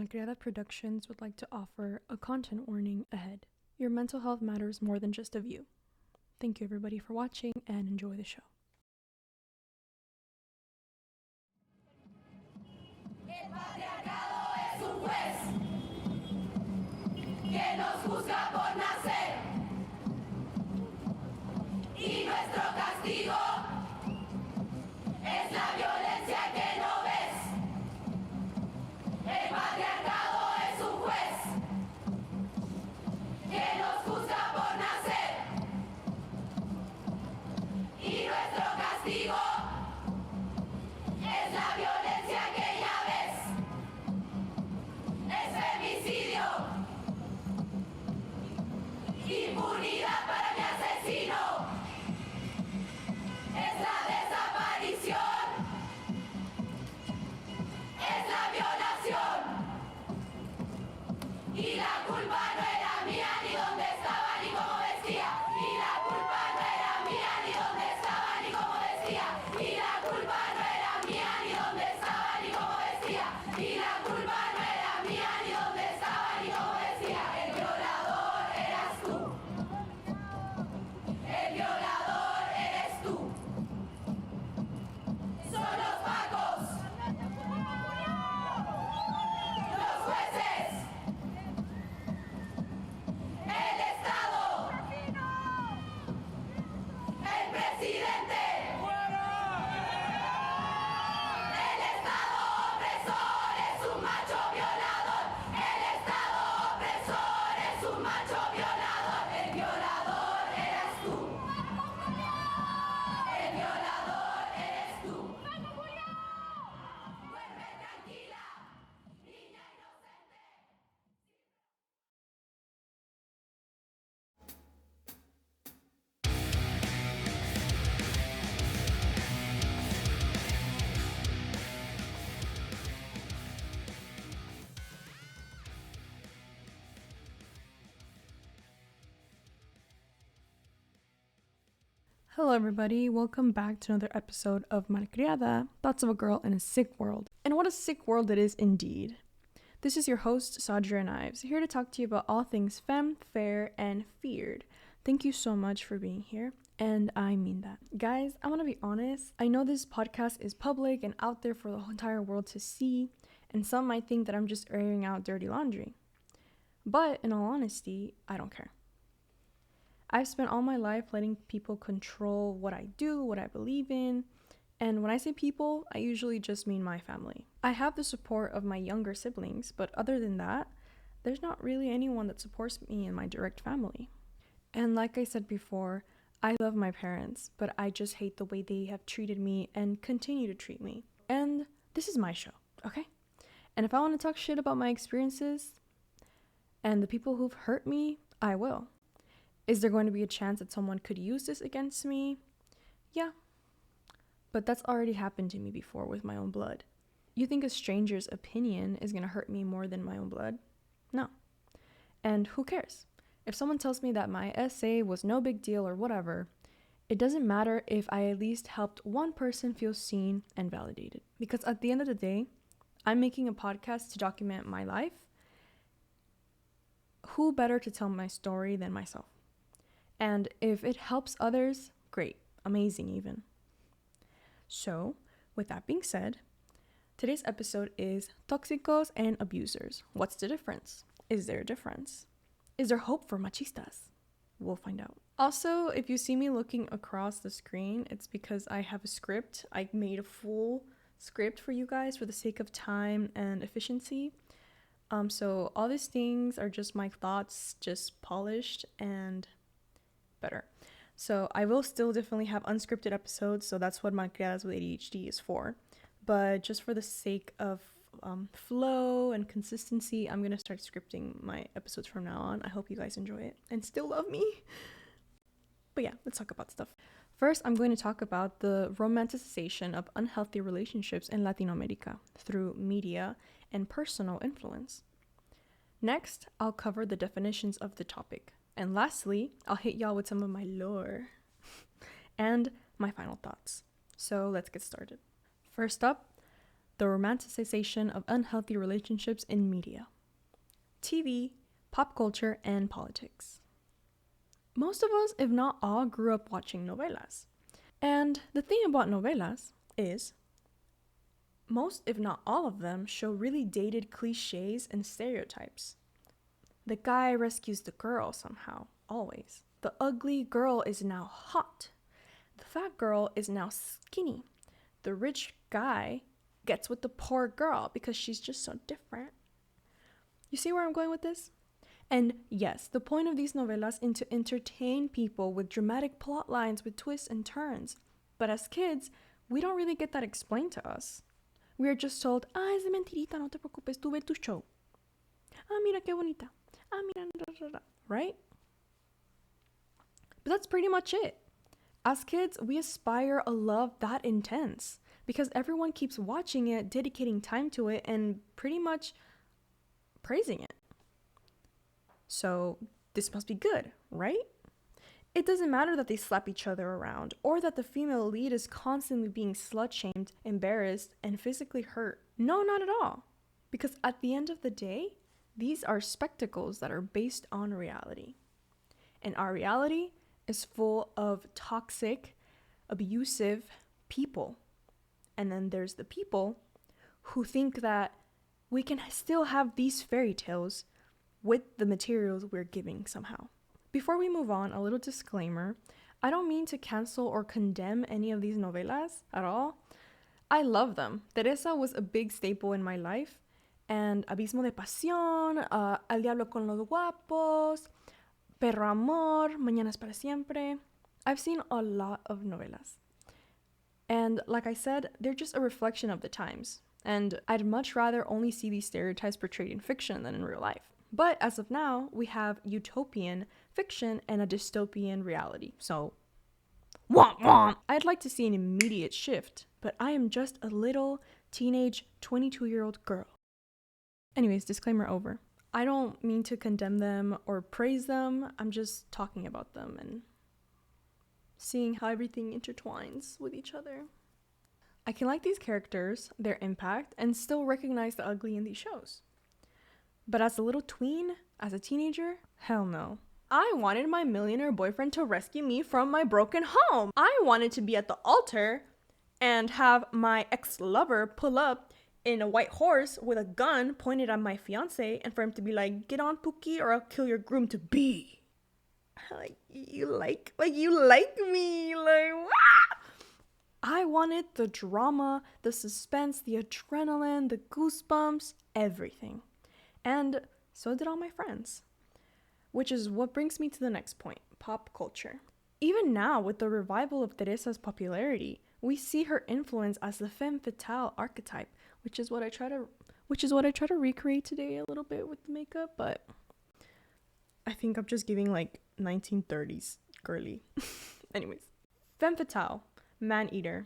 Malcriada Productions would like to offer a content warning ahead. Your mental health matters more than just a view. Thank you everybody for watching and enjoy the show. El patriarcado es un juez que nos juzga por nacer y nuestro castigo es la violencia que no ves. El patriarcado es un juez que nos juzga por nacer y nuestro castigo es la violencia que ya ves. Es femicidio, impunidad para mi asesino, es la desaparición, es la violación, y la culpa no era mía, ni dónde estaba, ni cómo vestía, y la culpa no era mía, ni dónde estaba, ni cómo vestía, y la culpa no era mía, ni dónde estaba, ni cómo vestía, y la culpa no era mía, ni dónde estaba, ni cómo vestía. El violador eras tú. El violador eres tú. Son los pacos, los jueces, el Estado, el presidente. El Estado opresor es un macho violador. El Estado opresor es un macho violador. El violador eres tú. El violador eres tú. Duerme tranquila, niña inocente. Hello everybody, welcome back to another episode of Malcriada, Thoughts of a Girl in a Sick World. And what a sick world it is indeed. This is your host, Sadria Knives, here to talk to you about all things femme, fair, and feared. Thank you so much for being here, and I mean that. Guys, I want to be honest. I know this podcast is public and out there for the entire world to see, and some might think that I'm just airing out dirty laundry. But in all honesty, I don't care. I've spent all my life letting people control what I do, what I believe in, and when I say people, I usually just mean my family. I have the support of my younger siblings, but other than that, there's not really anyone that supports me in my direct family. And like I said before, I love my parents, but I just hate the way they have treated me and continue to treat me. And this is my show, okay? And if I want to talk shit about my experiences and the people who've hurt me, I will. Is there going to be a chance that someone could use this against me? Yeah. But that's already happened to me before with my own blood. You think a stranger's opinion is going to hurt me more than my own blood? No. And who cares? If someone tells me that my essay was no big deal or whatever, it doesn't matter if I at least helped one person feel seen and validated. Because at the end of the day, I'm making a podcast to document my life. Who better to tell my story than myself? And if it helps others, great, amazing even. So, with that being said, today's episode is Tóxicos and Abusers. What's the difference? Is there a difference? Is there hope for machistas? We'll find out. Also, if you see me looking across the screen, it's because I have a script. I made a full script for you guys for the sake of time and efficiency. So all these things are just my thoughts, just polished and better. So I will still definitely have unscripted episodes, so that's what Malcriadas with ADHD is for. But just for the sake of flow and consistency, I'm going to start scripting my episodes from now on. I hope you guys enjoy it and still love me. But yeah, let's talk about stuff. First, I'm going to talk about the romanticization of unhealthy relationships in Latin America through media and personal influence. Next, I'll cover the definitions of the topic. And lastly, I'll hit y'all with some of my lore and my final thoughts. So let's get started. First up, the romanticization of unhealthy relationships in media, TV, pop culture, and politics. Most of us, if not all, grew up watching novelas. And the thing about novelas is most, if not all of them, show really dated cliches and stereotypes. The guy rescues the girl somehow, always. The ugly girl is now hot. The fat girl is now skinny. The rich guy gets with the poor girl because she's just so different. You see where I'm going with this? And yes, the point of these novelas is to entertain people with dramatic plot lines with twists and turns. But as kids, we don't really get that explained to us. We are just told, es de mentirita, no te preocupes, tú ve tu show. Mira qué bonita. Mira, right? But that's pretty much it. As kids, we aspire a love that intense because everyone keeps watching it, dedicating time to it, and pretty much praising it. So this must be good, right? It doesn't matter that they slap each other around or that the female lead is constantly being slut-shamed, embarrassed, and physically hurt. No, not at all. Because at the end of the day, these are spectacles that are based on reality. And our reality is full of toxic, abusive people. And then there's the people who think that we can still have these fairy tales with the materials we're giving somehow. Before we move on, a little disclaimer. I don't mean to cancel or condemn any of these novelas at all. I love them. Teresa was a big staple in my life. And Abismo de Pasión, Al Diablo con los Guapos, Perro Amor, Mañana es para siempre. I've seen a lot of novelas. And like I said, they're just a reflection of the times. And I'd much rather only see these stereotypes portrayed in fiction than in real life. But as of now, we have utopian fiction and a dystopian reality. So, womp womp! I'd like to see an immediate shift, but I am just a little teenage 22-year-old girl. Anyways, disclaimer over. I don't mean to condemn them or praise them. I'm just talking about them and seeing how everything intertwines with each other. I can like these characters, their impact, and still recognize the ugly in these shows. But as a little tween, as a teenager, hell no. I wanted my millionaire boyfriend to rescue me from my broken home. I wanted to be at the altar and have my ex-lover pull up in a white horse with a gun pointed at my fiance and for him to be like, get on, Pookie, or I'll kill your groom to be. Like, you like me, like, what? I wanted the drama, the suspense, the adrenaline, the goosebumps, everything. And so did all my friends. Which is what brings me to the next point, pop culture. Even now, with the revival of Teresa's popularity, we see her influence as the femme fatale archetype, which is what I try to recreate today a little bit with the makeup, but I think I'm just giving like 1930s girly. Anyways, femme fatale, man-eater.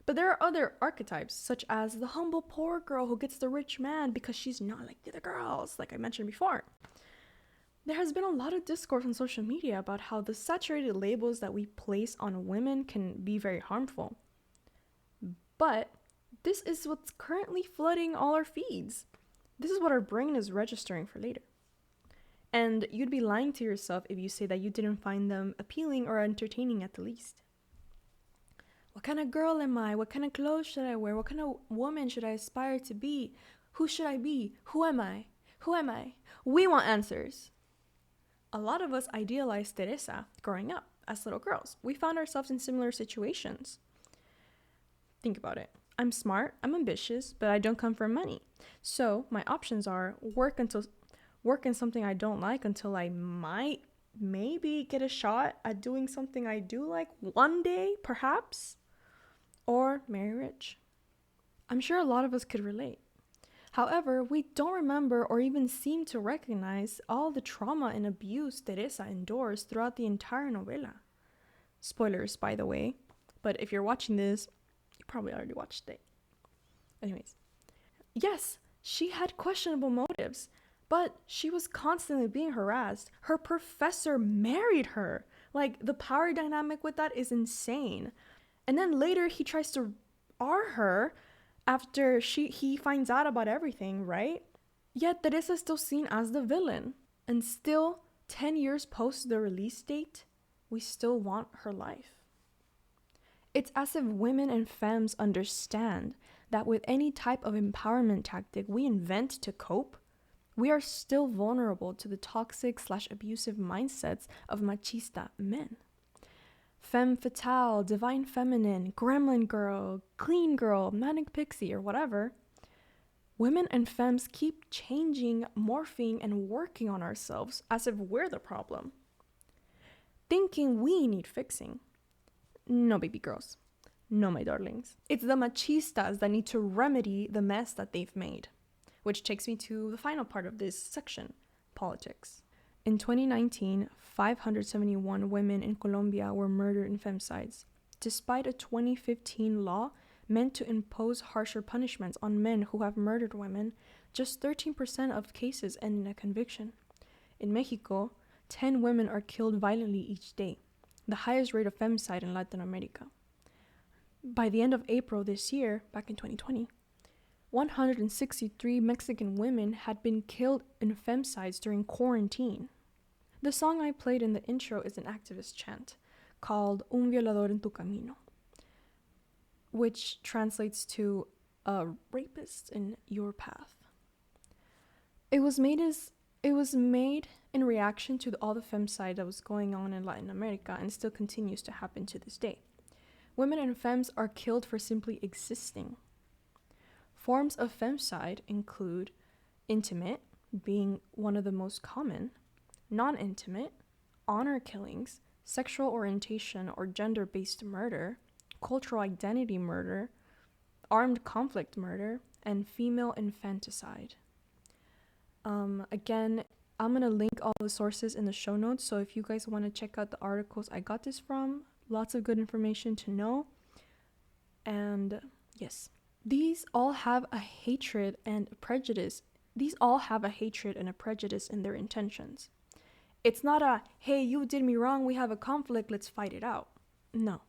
But there are other archetypes, such as the humble poor girl who gets the rich man because she's not like the other girls, like I mentioned before. There has been a lot of discourse on social media about how the saturated labels that we place on women can be very harmful. But this is what's currently flooding all our feeds. This is what our brain is registering for later. And you'd be lying to yourself if you say that you didn't find them appealing or entertaining at the least. What kind of girl am I? What kind of clothes should I wear? What kind of woman should I aspire to be? Who should I be? Who am I? Who am I? We want answers. A lot of us idealized Teresa growing up as little girls. We found ourselves in similar situations. Think about it. I'm smart, I'm ambitious, but I don't come from money. So my options are work in something I don't like until I might maybe get a shot at doing something I do like one day, perhaps, or marry rich. I'm sure a lot of us could relate. However, we don't remember or even seem to recognize all the trauma and abuse Teresa endures throughout the entire novela. Spoilers, by the way, but if you're watching this, you probably already watched it. Anyways, yes, she had questionable motives, but she was constantly being harassed. Her professor married her. Like, the power dynamic with that is insane. And then later he tries to R her after he finds out about everything, right? Yet Teresa is still seen as the villain. And still, 10 years post the release date, we still want her life. It's as if women and femmes understand that with any type of empowerment tactic we invent to cope, we are still vulnerable to the toxic/abusive mindsets of machista men. Femme fatale, divine feminine, gremlin girl, clean girl, manic pixie, or whatever. Women and femmes keep changing, morphing, and working on ourselves as if we're the problem, thinking we need fixing. No, baby girls. No, my darlings. It's the machistas that need to remedy the mess that they've made. Which takes me to the final part of this section, politics. In 2019, 571 women in Colombia were murdered in femicides, despite a 2015 law meant to impose harsher punishments on men who have murdered women. Just 13% of cases end in a conviction. In Mexico, 10 women are killed violently each day, the highest rate of femicide in Latin America. By the end of April this year, back in 2020, 163 Mexican women had been killed in femicides during quarantine. The song I played in the intro is an activist chant called Un violador en tu camino, which translates to a rapist in your path. It was made in reaction to all the femicide that was going on in Latin America and still continues to happen to this day. Women and femmes are killed for simply existing. Forms of femicide include intimate, being one of the most common, non-intimate, honor killings, sexual orientation or gender-based murder, cultural identity murder, armed conflict murder, and female infanticide. Again, I'm going to link all the sources in the show notes, so if you guys want to check out the articles I got this from, lots of good information to know. And yes, these all have a hatred and a prejudice. These all have a hatred and a prejudice in their intentions. It's not a, hey, you did me wrong, we have a conflict, let's fight it out. No.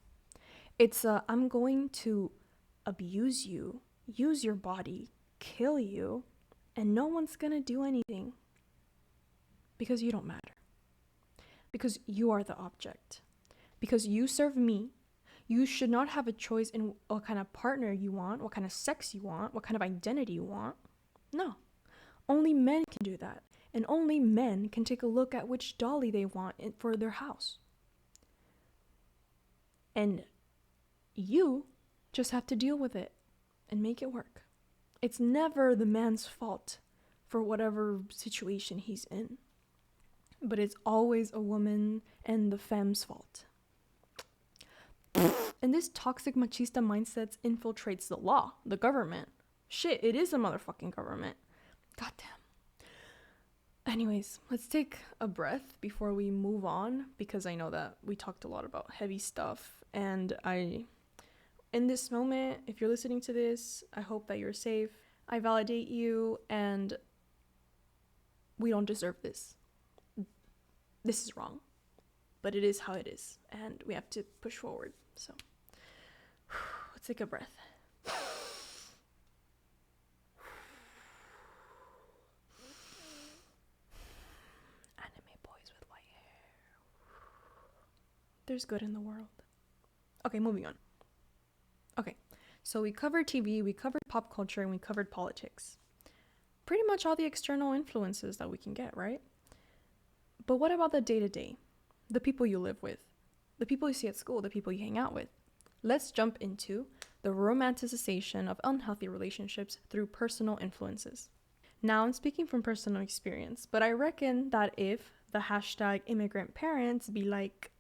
It's a, I'm going to abuse you, use your body, kill you, and no one's gonna do anything. Because you don't matter. Because you are the object. Because you serve me. You should not have a choice in what kind of partner you want, what kind of sex you want, what kind of identity you want. No. Only men can do that. And only men can take a look at which dolly they want for their house. And you just have to deal with it and make it work. It's never the man's fault for whatever situation he's in. But it's always a woman and the femme's fault. And this toxic machista mindset infiltrates the law, the government. Shit, it is a motherfucking government. Goddamn. Anyways, let's take a breath before we move on, because I know that we talked a lot about heavy stuff, and in this moment, if you're listening to this, I hope that you're safe. I validate you, and we don't deserve this. This is wrong, but it is how it is, and we have to push forward. So let's take a breath. Anime boys with white hair. There's good in the world. Okay, moving on. Okay, so we covered TV, we covered pop culture, and we covered politics. Pretty much all the external influences that we can get, right? But what about the day-to-day? The people you live with, the people you see at school, the people you hang out with. Let's jump into the romanticization of unhealthy relationships through personal influences. Now, I'm speaking from personal experience, but I reckon that if the hashtag immigrant parents be like,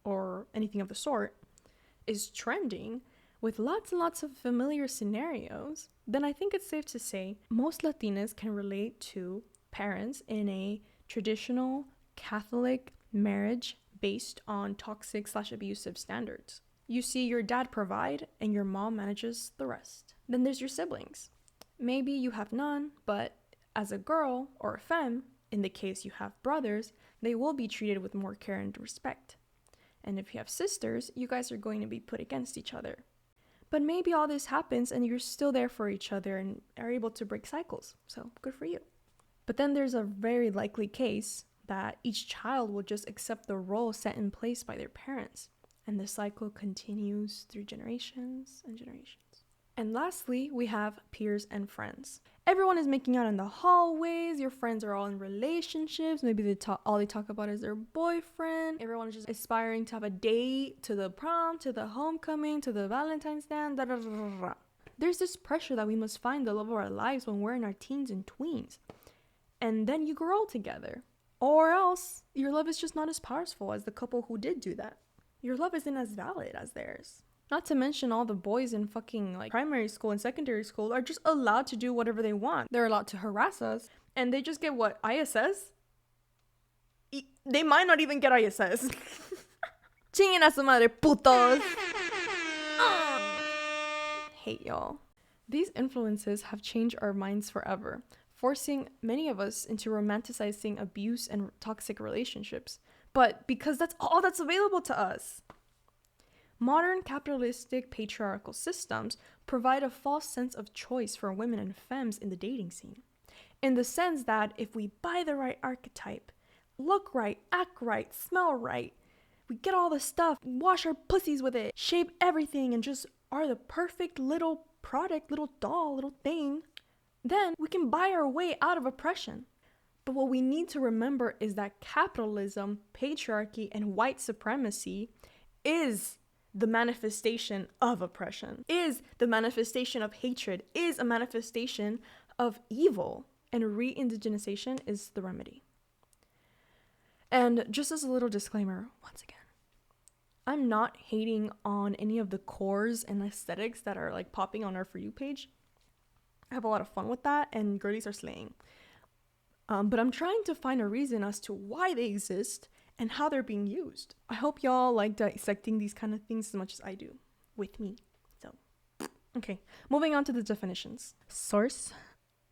or anything of the sort, is trending with lots and lots of familiar scenarios, then I think it's safe to say most Latinas can relate to parents in a traditional Catholic marriage based on toxic/abusive standards. You see your dad provide and your mom manages the rest. Then there's your siblings. Maybe you have none, but as a girl or a femme, in the case you have brothers, they will be treated with more care and respect. And if you have sisters, you guys are going to be put against each other. But maybe all this happens and you're still there for each other and are able to break cycles. So good for you. But then there's a very likely case that each child will just accept the role set in place by their parents. And the cycle continues through generations and generations. And lastly, we have peers and friends. Everyone is making out in the hallways. Your friends are all in relationships. Maybe all they talk about is their boyfriend. Everyone is just aspiring to have a date, to the prom, to the homecoming, to the Valentine's dance. Da, da, da, da, da. There's this pressure that we must find the love of our lives when we're in our teens and tweens. And then you grow together. Or else, your love is just not as powerful as the couple who did do that. Your love isn't as valid as theirs. Not to mention all the boys in fucking primary school and secondary school are just allowed to do whatever they want. They're allowed to harass us. And they just get what? ISS? They might not even get ISS. Chinguen a su madre, putos. Hate y'all. These influences have changed our minds forever, forcing many of us into romanticizing abuse and toxic relationships. But because that's all that's available to us. Modern capitalistic patriarchal systems provide a false sense of choice for women and femmes in the dating scene. In the sense that if we buy the right archetype, look right, act right, smell right, we get all the stuff, wash our pussies with it, shape everything, and just are the perfect little product, little doll, little thing, then we can buy our way out of oppression. But what we need to remember is that capitalism, patriarchy, and white supremacy is the manifestation of oppression, is the manifestation of hatred, is a manifestation of evil, and re-indigenization is the remedy. And just as a little disclaimer, once again, I'm not hating on any of the cores and aesthetics that are popping on our For You page. I have a lot of fun with that, and girlies are slaying. But I'm trying to find a reason as to why they exist and how they're being used. I hope y'all like dissecting these kind of things as much as I do with me. So, okay, moving on to the definitions. Source,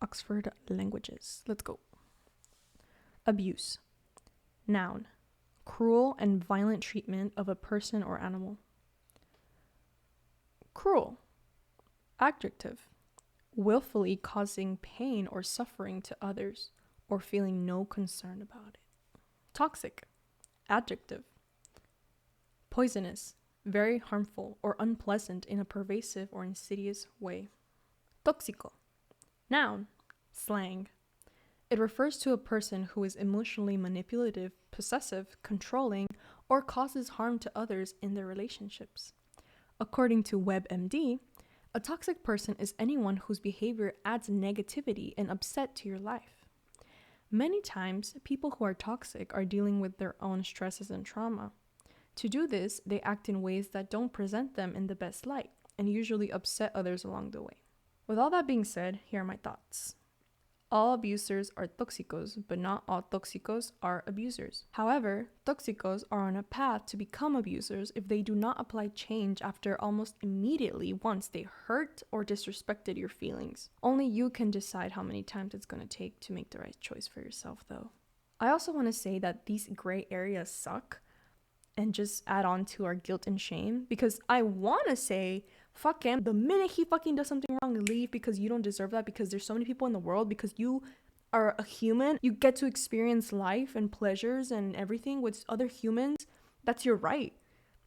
Oxford Languages. Let's go. Abuse. Noun, cruel and violent treatment of a person or animal. Cruel. Adjective, willfully causing pain or suffering to others or feeling no concern about it. Toxic. Adjective, poisonous, very harmful or unpleasant in a pervasive or insidious way. Tóxico. Noun, slang. It refers to a person who is emotionally manipulative, possessive, controlling, or causes harm to others in their relationships. According to WebMD, a toxic person is anyone whose behavior adds negativity and upset to your life. Many times, people who are toxic are dealing with their own stresses and trauma. To do this, they act in ways that don't present them in the best light and usually upset others along the way. With all that being said, here are my thoughts. All abusers are tóxicos, but not all tóxicos are abusers. However, tóxicos are on a path to become abusers if they do not apply change after almost immediately once they hurt or disrespected your feelings. Only you can decide how many times it's going to take to make the right choice for yourself, though. I also want to say that these gray areas suck and just add on to our guilt and shame, because I want to say fuck him. The minute he fucking does something wrong, leave, because you don't deserve that, because there's so many people in the world, because you are a human. You get to experience life and pleasures and everything with other humans. That's your right.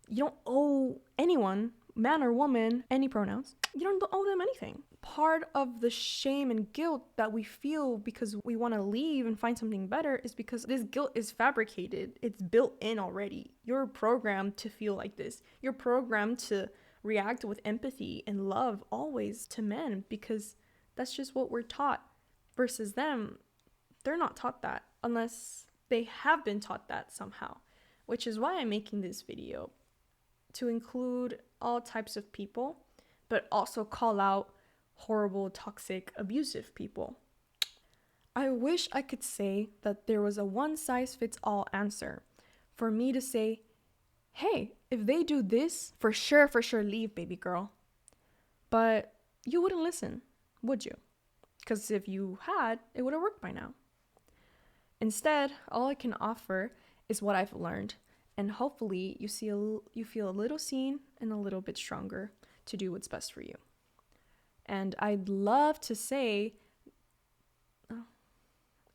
You don't owe anyone, man or woman, any pronouns. You don't owe them anything. Part of the shame and guilt that we feel because we want to leave and find something better is because this guilt is fabricated. It's built in already. You're programmed to feel like this. You're programmed to react with empathy and love always to men because that's just what we're taught. Versus them, they're not taught that unless they have been taught that somehow, which is why I'm making this video, to include all types of people, but also call out horrible, toxic, abusive people. I wish I could say that there was a one-size-fits-all answer for me to say, hey, if they do this, for sure, leave, baby girl. But you wouldn't listen, would you? Because if you had, it would have worked by now. Instead, all I can offer is what I've learned, and hopefully you feel a little seen and a little bit stronger to do what's best for you. And I'd love to say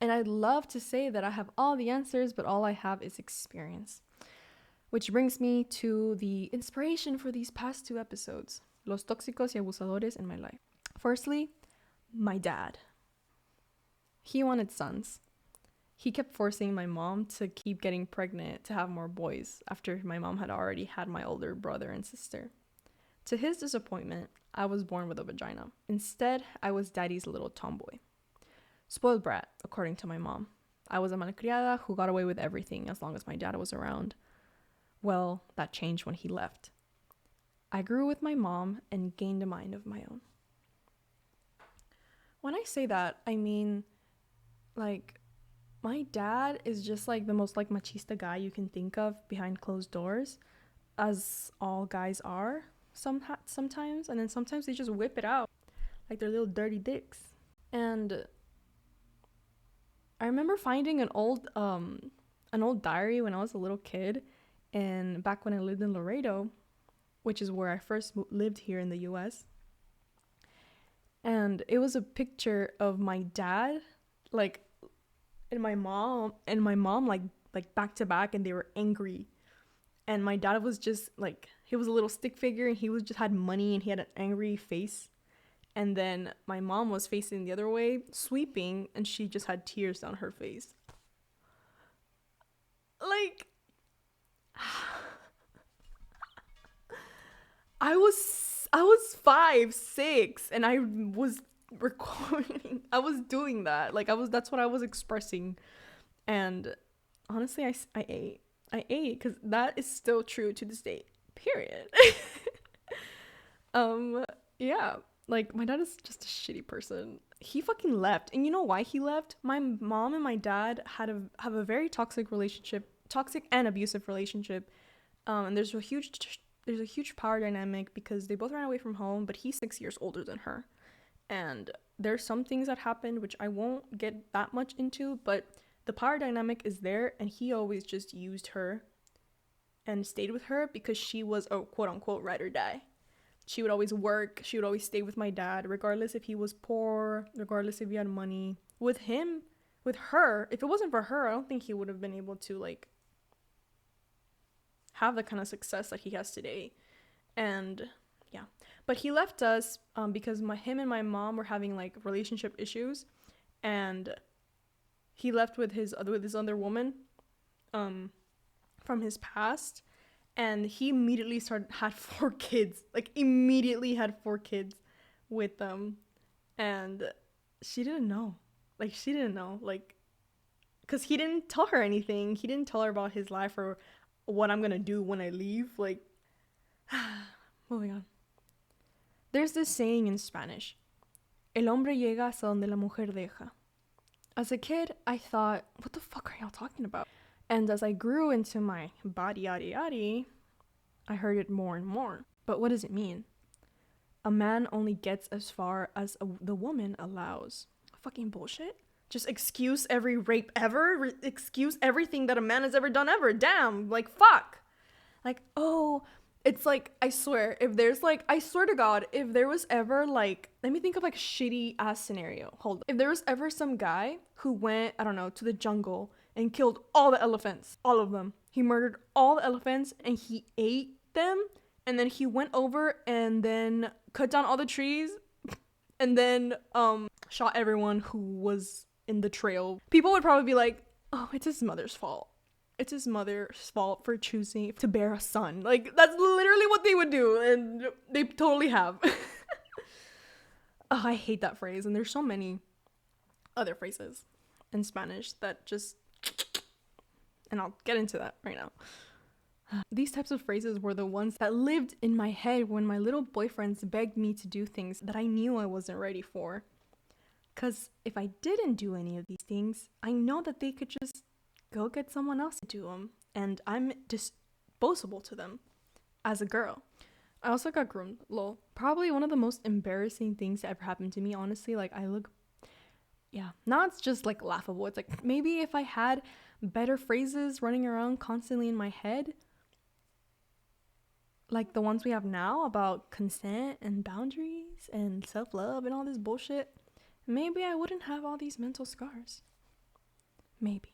that I have all the answers, but all I have is experience. Which brings me to the inspiration for these past 2 episodes, los tóxicos y abusadores in my life. Firstly, my dad. He wanted sons. He kept forcing my mom to keep getting pregnant to have more boys after my mom had already had my older brother and sister. To his disappointment, I was born with a vagina. Instead, I was daddy's little tomboy. Spoiled brat, according to my mom. I was a malcriada who got away with everything as long as my dad was around. Well, that changed when he left. I grew with my mom and gained a mind of my own. When I say that, I mean, like, my dad is just like the most like machista guy you can think of behind closed doors, as all guys are sometimes, and then sometimes they just whip it out like they're little dirty dicks. And I remember finding an old diary when I was a little kid, and back when I lived in Laredo, which is where I first lived here in the US. And it was a picture of my dad, like, and my mom like back to back, and they were angry. And my dad was just like, he was a little stick figure, and he was just had money, and he had an angry face. And then my mom was facing the other way, sweeping, and she just had tears down her face. Like, I was 5, 6, and I was recording. I was doing that. Like, that's what I was expressing. And honestly, I ate because that is still true to this day. Period. Yeah. Like, my dad is just a shitty person. He fucking left. And you know why he left? My mom and my dad have a very toxic relationship, toxic and abusive relationship. And there's a huge power dynamic because they both ran away from home, but he's 6 years older than her. And there's some things that happened which I won't get that much into, but the power dynamic is there, and he always just used her and stayed with her because she was a quote-unquote ride or die. She would always work. She would always stay with my dad, regardless if he was poor, regardless if he had money. With her, if it wasn't for her, I don't think he would have been able to, like, have the kind of success that he has today. And yeah, but he left us because him and my mom were having like relationship issues, and he left with his other woman from his past. And he immediately had 4 kids, like immediately had 4 kids with them. And she didn't know, like, because he didn't tell her anything. He didn't tell her about his life or what I'm going to do when I leave. Like, moving on. There's this saying in Spanish, el hombre llega hasta donde la mujer deja. As a kid, I thought, what the fuck are y'all talking about? And as I grew into my body, I heard it more and more. But what does it mean? A man only gets as far as the woman allows. Fucking bullshit. Just excuse every rape ever. Excuse everything that a man has ever done ever. Damn, like, fuck. Like, oh, it's like, I swear to God, if there was ever, like, let me think of like a shitty ass scenario. Hold on. If there was ever some guy who went, I don't know, to the jungle and killed all the elephants, all of them. He murdered all the elephants and he ate them, and then he went over and then cut down all the trees and then shot everyone who was in the trail. People would probably be like, oh, it's his mother's fault. It's his mother's fault for choosing to bear a son. Like, that's literally what they would do, and they totally have. Oh, I hate that phrase, and there's so many other phrases in Spanish that just, and I'll get into that right now. These types of phrases were the ones that lived in my head when my little boyfriends begged me to do things that I knew I wasn't ready for. Because if I didn't do any of these things, I know that they could just go get someone else to do them, and I'm disposable to them as a girl. I also got groomed, lol. Probably one of the most embarrassing things that ever happened to me, honestly. Like, now it's just like laughable. It's like, maybe if I had better phrases running around constantly in my head, like the ones we have now about consent and boundaries and self-love and all this bullshit, maybe I wouldn't have all these mental scars. Maybe.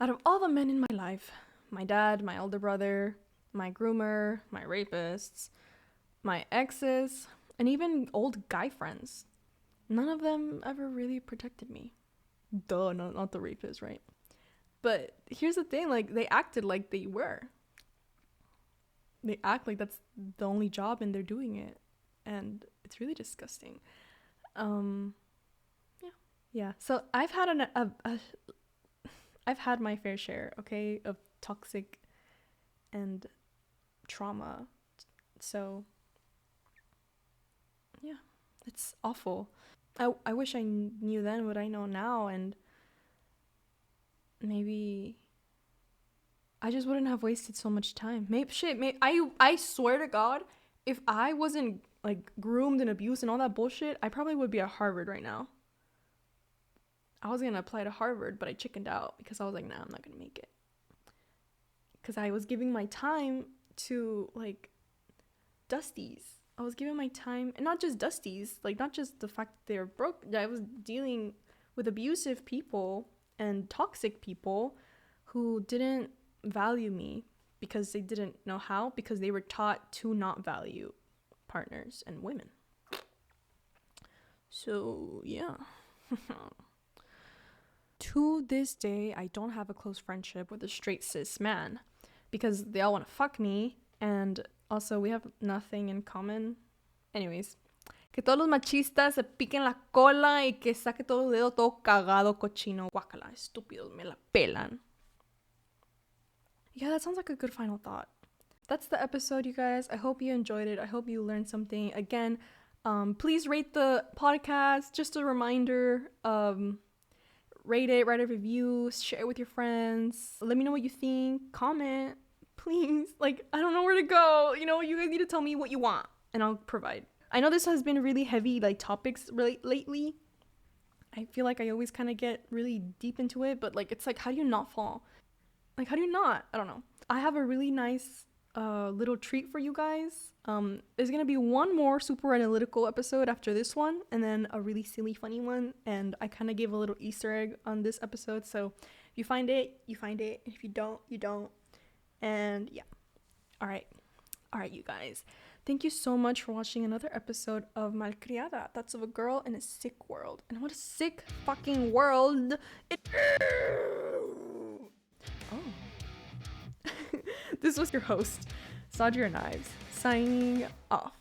Out of all the men in my life, my dad, my older brother, my groomer, my rapists, my exes, and even old guy friends, none of them ever really protected me. Duh, no, not the rapists, right? But here's the thing, like, they acted like they were. They act like that's the only job and they're doing it. And it's really disgusting. Yeah. So I've had I've had my fair share, okay, of toxic and trauma. So yeah, it's awful. I wish I knew then what I know now, and maybe I just wouldn't have wasted so much time. I swear to God, if I wasn't like groomed and abused and all that bullshit, I probably would be at Harvard right now. I was gonna apply to Harvard, but I chickened out because I was like, nah, I'm not gonna make it. Because I was giving my time to like dusties. I was giving my time, and not just dusties, like not just the fact that they were broke. I was dealing with abusive people and toxic people who didn't value me because they didn't know how, because they were taught to not value partners and women. So yeah. To this day, I don't have a close friendship with a straight cis man because they all want to fuck me, and also we have nothing in common. Anyways, que todos los machistas se piquen la cola y que saque todo el dedo todo cagado, cochino, guacala, estúpidos, me la pelan. Yeah, that sounds like a good final thought. That's the episode, you guys. I hope you enjoyed it. I hope you learned something. Again, please rate the podcast. Just a reminder, rate it, write a review, share it with your friends. Let me know what you think. Comment, please. Like, I don't know where to go. You know, you guys need to tell me what you want, and I'll provide. I know this has been really heavy, like, topics lately. I feel like I always kind of get really deep into it, but, like, it's like, how do you not fall? Like, how do you not? I don't know. I have a really nice little treat for you guys. There's gonna be one more super analytical episode after this one, and then a really silly funny one, and I kind of gave a little Easter egg on this episode, so if you find it, you find it, and if you don't, you don't. And yeah, all right, you guys, thank you so much for watching another episode of Malcriada, Thoughts of a Girl in a Sick World. And what a sick fucking world it oh. This was your host, Sadria Knives, signing off.